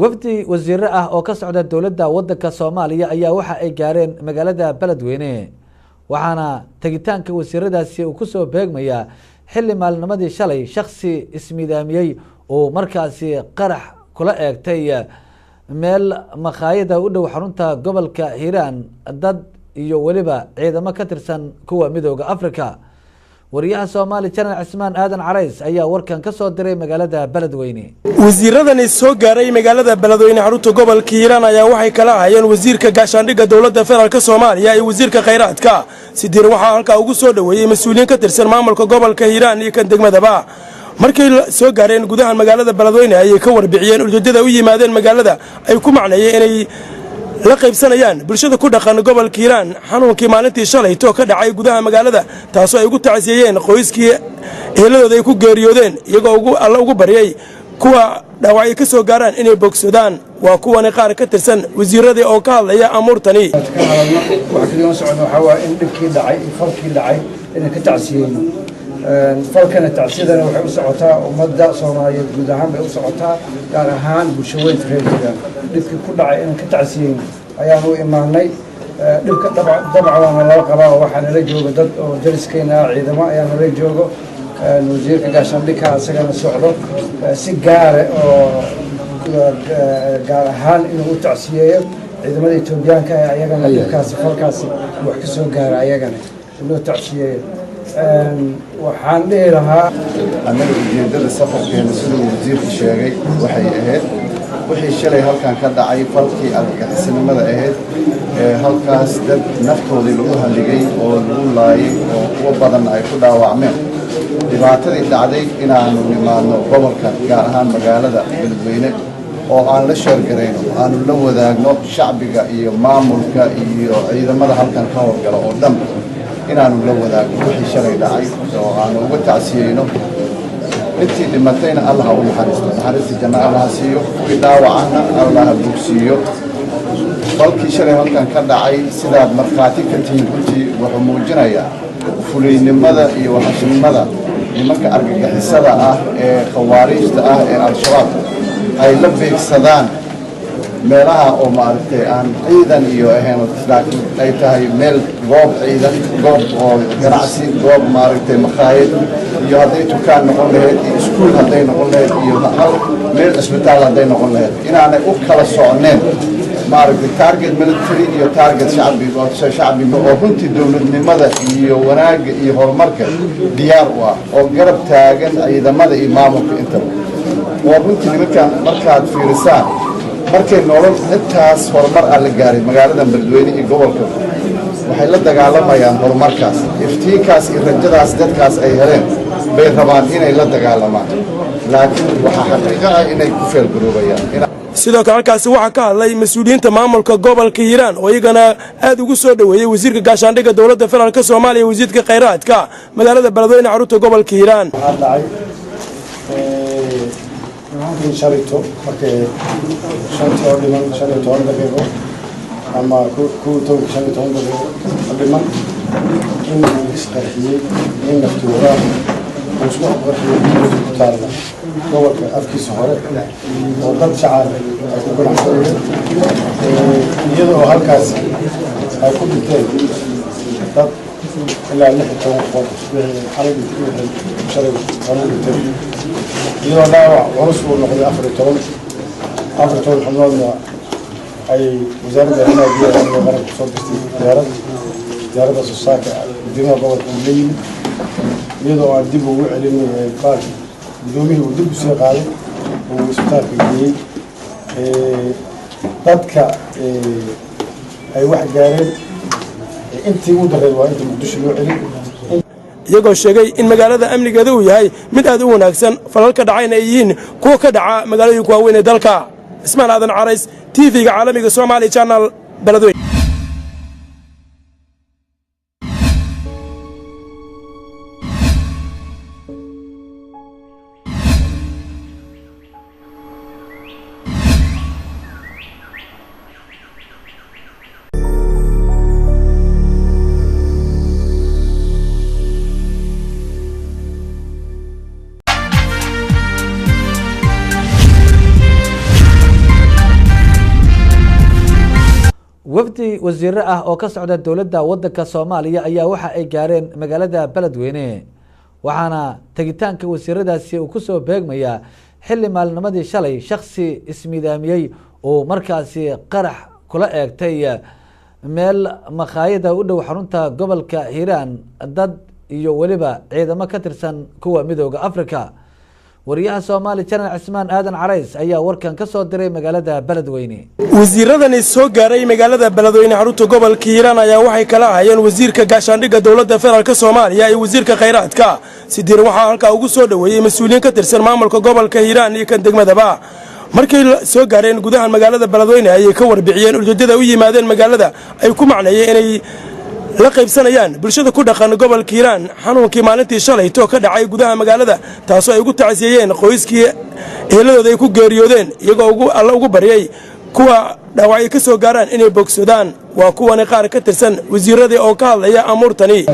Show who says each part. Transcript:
Speaker 1: wafdi wasiir ah oo ka socda dowladda waddanka Soomaaliya ayaa waxa ay gaareen magaalada Beledweyne waxaana tagitaanka wasiiradaasi uu ku soo beegmaya xilli maalnimadii shalay shakhsi ismiidaamiyay oo markaasi qarax kula eegtay meel maqaayada u dhow xarunta gobolka Hiiraan dad iyo waliba ciidamo ka tirsan kuwa midowga Afrika wariyaha Soomaali Channel Cismaan Aadan Carays ayaa warkan ka soo diray magaalada Beledweyne
Speaker 2: wasiiradani soo gaaray magaalada Beledweyne xarunta gobolka Hiiraan ayaa waxay kala hayeen wasiirka gaashaandhigga dawladda federaalka Soomaaliya iyo wasiirka kheyraadka sidii waxa halka ugu soo dhaweeyay mas'uuliyiin ka tirsan maamulka gobolka Hiiraan iyo kan degmadaba markay soo gaareen gudaha magaalada Beledweyne ayay ka warbixiyeen ujeedada u yimaadeen magaalada ay ku macneeyeen inay la qaybsanayaan bulshada ku dhaqan gobolka Hiiraan xanuunkii maalintii shalay to ka dhacay gudaha magaalada taasoo ay ugu tacsiyeen qoyskii eheladooda ay ku geeriyoodeen iyagoo alla ugu baryay kuwa dhaawacyo ka soo gaaraan inay bogsadaan waa kuwan qaar ka tirsan wasiiradii oo ka hadlaya amuurtani
Speaker 3: waxa kaliya socdo waxa waa in dhibkii dhacay falkii dhacay in ka tacsiyeen falkana tacsidana waxay u socotaa ummadda Soomaaliyeed guud ahaan bay u socotaa gaar ahaan bulshooyinka reer Hiiraan dhibkii ku dhacay in ka tacsiyeen ayaan u imaanay dhibka dabcan la qabaa waxaan la joogo dad oo jaliskeena ciidamo ayaan la joogo wasiirka gaashaandhigga asagana socdo si gaar oo gaar ahaan inuu tacsiyeeyo ciidamada Itoobiyaanka ayagana dhibkaasi falkaasi wax ka soo gaara ayagana inuu tacsiyeeyo waxaan dhihi lahaa
Speaker 4: annaga ujeedada safarkeena siduu wasiirku sheegay waxay ahayd wixii shalay halkan ka dhacay falkii argagixisnimada ahayd halkaas dad naftoodii lagu haligay oo lagu laayay oo kuwa badan ay ku dhaawacmeen dhibaatadii dhacday inaanu nimaadno gobolka gaar ahaan magaalada Beledweyne oo aan la sheergarayno aanu la wadaagno shacbiga iyo maamulka iyo ciidamada halkan ka howlgala oo dhan inaanu la wadaagno wixii shalay dhacay oo aanu uga tacsiyeyno intii dhimatayna Allah u naxariisto janna Allah siiyo kuwii dhaawacana Allah bogsiiyo falkii shalay halkan ka dhacay sidaad markhaati ka tihiin runtii wuxuu muujinayaa fuliynimada iyo waxashnimada nimanka argagixisada ah ee khawaarijta ah ee al-shabaab ay la beegsadaan meelaha oo maaragtay aan ciidan iyo ahayn laakiin ay tahay meel goob ciidan goob oo ganacsi goob maaragtay maqaayad iyo hadday dukaan noqon lahayd iyo iskuul hadday noqon lahayd iyo meel isbitaal hadday noqon lahayd inaanay u kala socneen maaragtay target military iyo target shacbi oo runtii dowladnimada iyo wanaagga iyo horumarka diyaar u ah oo garab taagan ciidamada iyo maamulka intaba oo runtii nimankan markaad fiirisaan markay nolol intaas horumar ah la gaaray magaalada Beledweyne iyo gobolka waxay la dagaalamayaan horumarkaas iftiinkaas iyo rajadaas dadkaas ay heleen bay rabaan inay la dagaalamaan laakiin waxa xaqiiqo ah inay ku feelgaroobayaan
Speaker 2: sidoo kale halkaasi waxa ka hadlay mas'uuliyiinta maamulka gobolka Hiiraan oo iyagana aad ugu soo dhaweeyay wasiirka gaashaandhigga dawladda federaalka Soomaaliya wasiirka kheyraadka magaalada Beledweyne xarunta gobolka Hiiraan
Speaker 3: in sharito markay shantii oo dhiman 15 daqiiqo ama ku toban 15 daqiiqo dhiman in isqarxiyay in naftuura isku qarxiyay taarna gobolka afkiisa hore oo dad shacab ay ku ganacsadeen iyadoo halkaas ay ku dhinteen dad ilaa 16 qof xaladii shalay hore dhintay iyadoo dhaawac culus uu noqday 14 xubnoodna ay wasaaradda amniga iyo qaranka soo dirtay diyaaradda soo saarka guddoomiyaha gobolka uu la yimid iyadoo aan dib ugu celinay qaar gudoomiyihii uu dib u soo qaaday uu isbitaalka geeyey dadka ay wax gaareen intii u dareed waa inta Muqdisho loo celin
Speaker 2: iyagoo sheegay in magaalada amnigeedu uu yahay mid aad u wanaagsan falalka dhacayna ay yihiin kuwa ka dhaca magaalooyinka waaweyn ee dalka Ismaan Aadan Carays TV-ga caalamiga Soomaali Channel Beledweyne
Speaker 1: wafdi wasiiro ah oo ka socda dowladda wadanka Soomaaliya ayaa waxa ay gaareen magaalada Beledweyne waxaana tagitaanka wasiiradaasi uu ku soo beegmaya xilli maalnimadii shalay shakhsi ismiidaamiyay oo markaasi qarax kula eegtay meel maqaayada u dhow xarunta gobolka Hiiraan dad iyo waliba ciidamo ka tirsan kuwa midowga Afrika. wariyaha Soomaali Channel Cismaan Aadan Carays ayaa warkan ka soo diray magaalada Beledweyne.
Speaker 2: wasiiradani soo gaaray magaalada Beledweyne xarunta gobolka Hiiraan ayaa waxay kala hayeen wasiirka gaashaandhigga dowladda federaalka Soomaaliya iyo wasiirka kheyraadka. Sidiir waxaa halka ugu soo dhaweeyay mas'uuliyiin ka tirsan maamulka gobolka Hiiraan iyo kan degmadaba. markay soo gaareen gudaha magaalada Beledweyne ayay ka warbixiyeen ujeedada u yimaadeen magaalada ay ku macneeyeen inay la qaybsanayaan bulshada ku dhaqan gobolka Hiiraan xanuunkii maalintii shalay ka dhacay gudaha magaalada taasoo ay ugu tacsiyeen qoyskii eheladooda ay ku geeriyoodeen iyagoo alla ugu baryay kuwa dhaawacay ka soo gaaraan inay bogsadaan waa kuwan qaar ka tirsan wasiiradii oo ka hadlaya amuurtani.